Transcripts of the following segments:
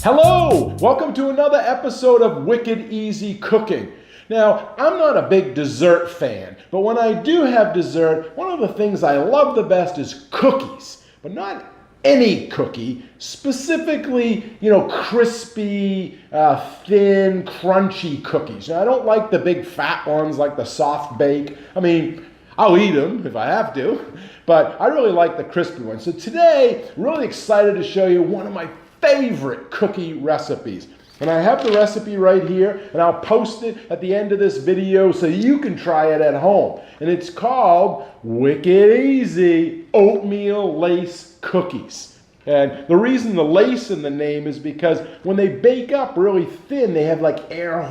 Hello! Welcome to another episode of Wicked Easy Cooking. Now, I'm not a big dessert fan, but when I do have dessert, one of the things I love the best is cookies. But not any cookie, specifically, crispy, thin, crunchy cookies. Now, I don't like the big fat ones like the soft bake. I'll eat them if I have to, but I really like the crispy ones. So today, I'm really excited to show you one of my favorite cookie recipes. And I have the recipe right here, and I'll post it at the end of this video so you can try it at home. And it's called Wicked Easy Oatmeal Lace Cookies. And the reason the lace in the name is because when they bake up really thin, they have like air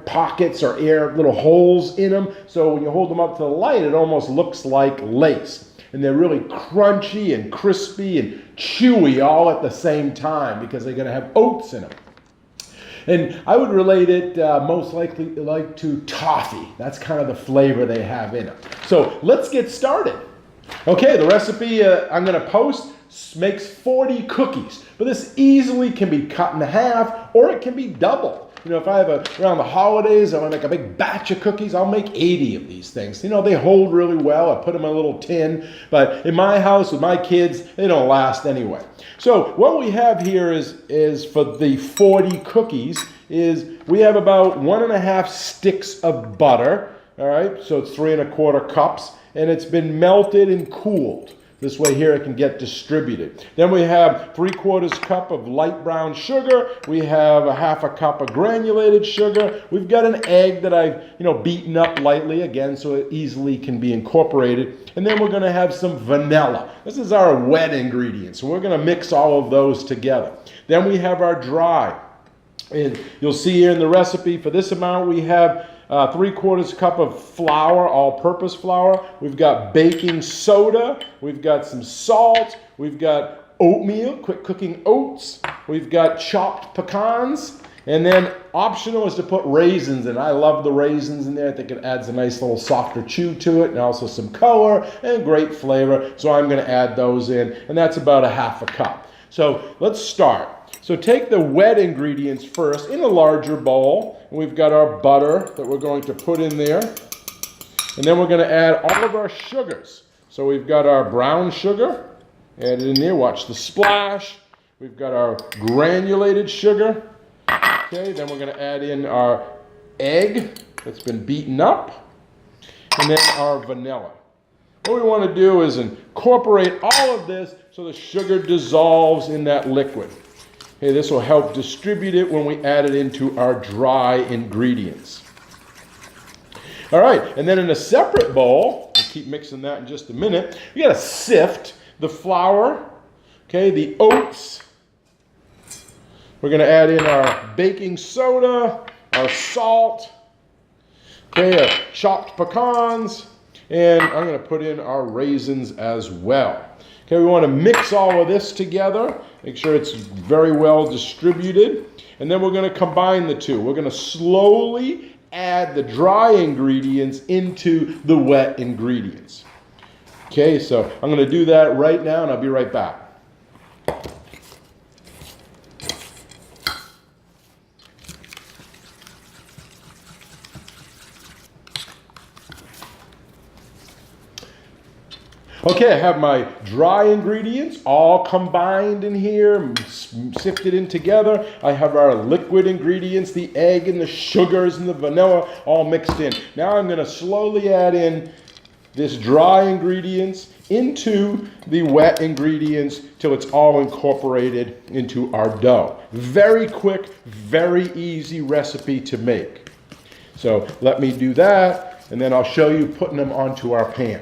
pockets or air little holes in them. So when you hold them up to the light, it almost looks like lace. And they're really crunchy and crispy and chewy all at the same time because they're going to have oats in them. And I would relate it most likely like to toffee. That's kind of the flavor they have in them. So let's get started. Okay, the recipe I'm going to post makes 40 cookies. But this easily can be cut in half or it can be doubled. If I have around the holidays, I want to make a big batch of cookies, I'll make 80 of these things. They hold really well. I put them in a little tin. But in my house with my kids, they don't last anyway. So what we have here is for the 40 cookies is we have about 1.5 sticks of butter. All right, so it's 3 1/4 cups. And it's been melted and cooled. This way here it can get distributed. Then we have 3/4 cup of light brown sugar. We have 1/2 cup of granulated sugar. We've got an egg that I've beaten up lightly again so it easily can be incorporated. And then we're going to have some vanilla. This is our wet ingredients. So we're going to mix all of those together. Then we have our dry. And you'll see here in the recipe for this amount we have 3/4 cup of flour, all-purpose flour. We've got baking soda. We've got some salt. We've got oatmeal, quick cooking oats. We've got chopped pecans. And then optional is to put raisins in. I love the raisins in there. I think it adds a nice little softer chew to it and also some color and great flavor. So I'm going to add those in. And that's about 1/2 cup. So let's start. So take the wet ingredients first in a larger bowl. We've got our butter that we're going to put in there. And then we're going to add all of our sugars. So we've got our brown sugar, add it in there, watch the splash. We've got our granulated sugar. Okay, then we're going to add in our egg that's been beaten up. And then our vanilla. What we want to do is incorporate all of this so the sugar dissolves in that liquid. Okay, this will help distribute it when we add it into our dry ingredients. All right, and then in a separate bowl, we'll keep mixing that in just a minute, we got to sift the flour, okay, the oats. We're going to add in our baking soda, our salt, okay, our chopped pecans, and I'm going to put in our raisins as well. Okay, we want to mix all of this together, make sure it's very well distributed, and then we're going to combine the two. We're going to slowly add the dry ingredients into the wet ingredients. Okay, so I'm going to do that right now, and I'll be right back. Okay, I have my dry ingredients all combined in here, sifted in together. I have our liquid ingredients, the egg and the sugars and the vanilla all mixed in. Now I'm going to slowly add in this dry ingredients into the wet ingredients till it's all incorporated into our dough. Very quick, very easy recipe to make. So let me do that, and then I'll show you putting them onto our pan.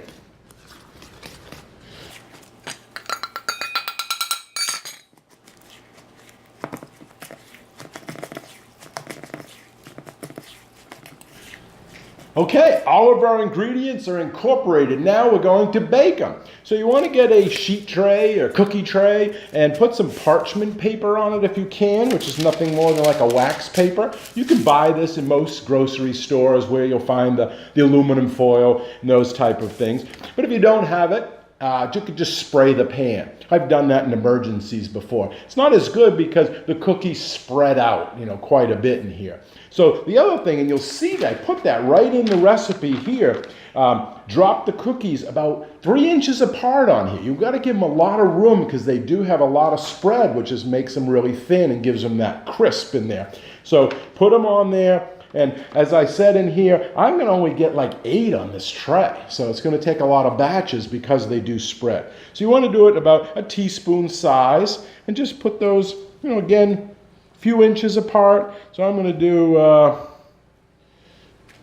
Okay, all of our ingredients are incorporated. Now we're going to bake them. So you want to get a sheet tray or cookie tray and put some parchment paper on it if you can, which is nothing more than like a wax paper. You can buy this in most grocery stores where you'll find the aluminum foil and those type of things. But if you don't have it, you could just spray the pan. I've done that in emergencies before. It's not as good because the cookies spread out, quite a bit in here. So the other thing, and you'll see that, I put that right in the recipe here, drop the cookies about 3 inches apart on here. You've got to give them a lot of room because they do have a lot of spread, which just makes them really thin and gives them that crisp in there. So put them on there. And as I said in here, I'm going to only get like 8 on this tray. So it's going to take a lot of batches because they do spread. So you want to do it about a teaspoon size and just put those, again, a few inches apart. So I'm going to do,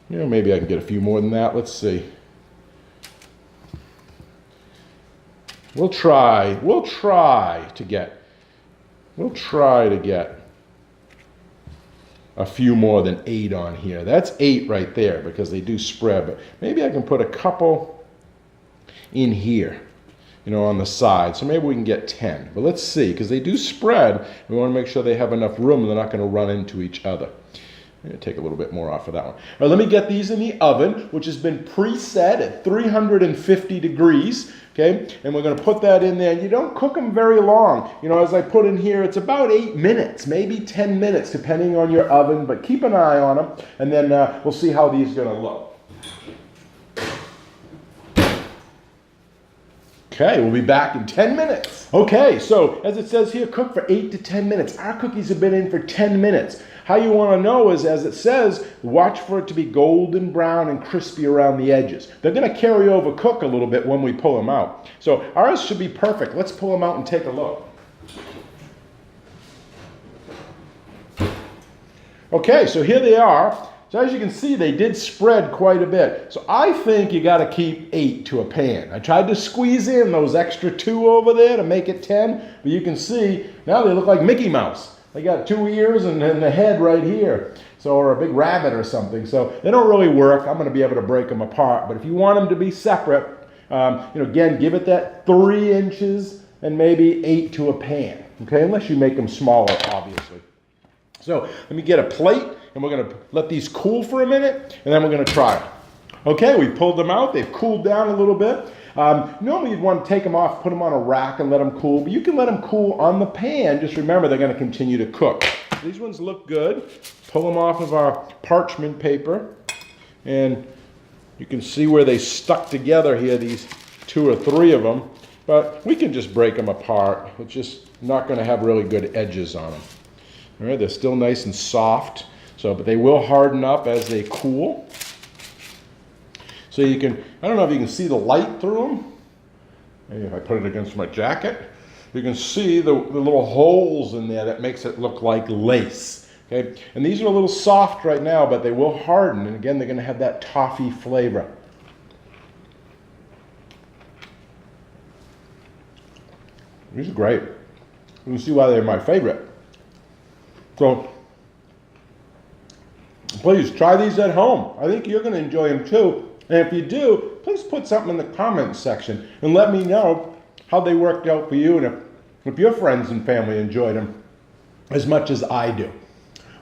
maybe I can get a few more than that. Let's see. We'll try to get a few more than 8 on here. That's 8 right there because they do spread, but maybe I can put a couple in here, on the side. So maybe we can get 10, but let's see, because they do spread. We want to make sure they have enough room and they're not going to run into each other. I'm going to take a little bit more off of that one. All right, let me get these in the oven, which has been preset at 350 degrees. Okay, and we're going to put that in there. You don't cook them very long. As I put in here, it's about 8 minutes, maybe 10 minutes, depending on your oven, but keep an eye on them, and then we'll see how these are going to look. Okay, we'll be back in 10 minutes. Okay, so as it says here, cook for 8 to 10 minutes. Our cookies have been in for 10 minutes. How you want to know is, as it says, watch for it to be golden brown and crispy around the edges. They're going to carry over cook a little bit when we pull them out. So ours should be perfect. Let's pull them out and take a look. Okay, so here they are. So as you can see, they did spread quite a bit. So I think you got to keep 8 to a pan. I tried to squeeze in those extra 2 over there to make it 10, but you can see now they look like Mickey Mouse. They got 2 ears and the head right here, or a big rabbit or something. So they don't really work. I'm going to be able to break them apart. But if you want them to be separate, again, give it that 3 inches and maybe 8 to a pan. Okay, unless you make them smaller, obviously. So let me get a plate, and we're going to let these cool for a minute, and then we're going to try them. Okay, we pulled them out. They've cooled down a little bit. Normally you'd want to take them off, put them on a rack and let them cool, but you can let them cool on the pan. Just remember they're going to continue to cook. These ones look good. Pull them off of our parchment paper, and you can see where they stuck together here, these 2 or 3 of them, but we can just break them apart. It's just not going to have really good edges on them. All right, they're still nice and soft, but they will harden up as they cool. So you can, I don't know if you can see the light through them. Maybe if I put it against my jacket, you can see the little holes in there that makes it look like lace. Okay, and these are a little soft right now, but they will harden. And again, they're going to have that toffee flavor. These are great. You can see why they're my favorite. So please try these at home. I think you're going to enjoy them too. And if you do, please put something in the comments section and let me know how they worked out for you and if your friends and family enjoyed them as much as I do.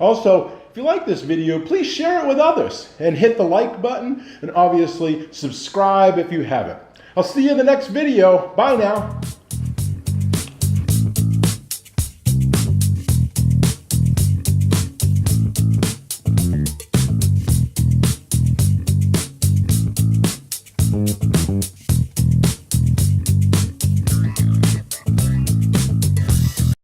Also, if you like this video, please share it with others and hit the like button and obviously subscribe if you haven't. I'll see you in the next video. Bye now.